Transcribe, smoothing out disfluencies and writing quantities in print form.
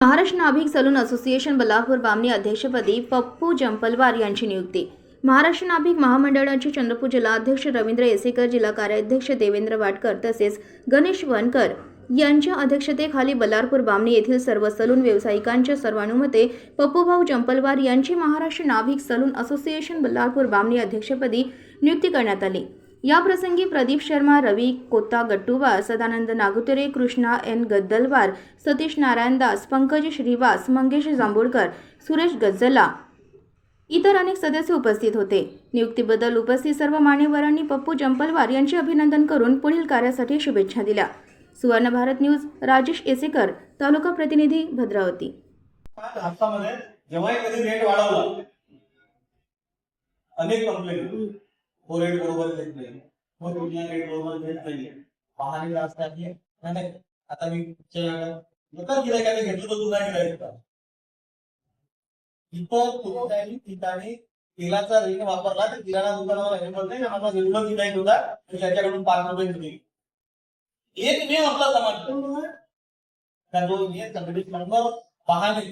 महाराष्ट्र नाभिक salon association Ballarpur Bamani अध्यक्षपदी पप्पू जंपलवार यांची नियुक्ती। महाराष्ट्र नाभिक महामंडळाचे चंद्रपूर जिल्हाध्यक्ष रवींद्र येसेकर, जिल्हा कार्याध्यक्ष देवेंद्र वाडकर तसेच गणेश वनकर यांच्या अध्यक्षतेखाली बल्लारपूर बामणी येथील सर्व सलून व्यावसायिकांच्या सर्वानुमते पप्पूभाऊ जंपलवार यांची महाराष्ट्र नाभिक सलून असोसिएशन बल्लारपूर बामणी अध्यक्षपदी नियुक्ती करण्यात आली। या प्रसंगी प्रदीप शर्मा, रवी कोत्ता गट्टुवार, सदानंद नागुतरे, कृष्णा एन गद्दलवार, सतीश नारायण दास, पंकज श्रीवास, मंगेश जांभूळकर, सुरेश गज्जला इतर अनेक सदस्य उपस्थित होते। नियुक्तीबद्दल उपस्थित सर्व मान्यवरांनी पप्पू जंपलवार यांचे अभिनंदन करून पुढील कार्यासाठी शुभेच्छा दिल्या। सुवर्ण भारत न्यूज, राजेश येसेकर, तालुका प्रतिनिधी, भद्रावती। हातामध्ये जेव्हाही कधी रेट वाढवला अनेक कंप्लेंट वो रेट बरोबर देत नाही, मग दुनिया रेट बरोबर देत नाही, वाहने जास्त आहे नाही। आता मी नका गिरायकाने घेतलं तर तुला गिरायचा इथं तुमच्या ठिकाणी तेलाचा रेट वापरला तर किराणा दुकानाला हे म्हणते माझा रेग्युलर गिरायक होता त्याच्याकडून 5 रुपये दिले। एक नियम आपला समाज का जो संघटित नंबर वाहने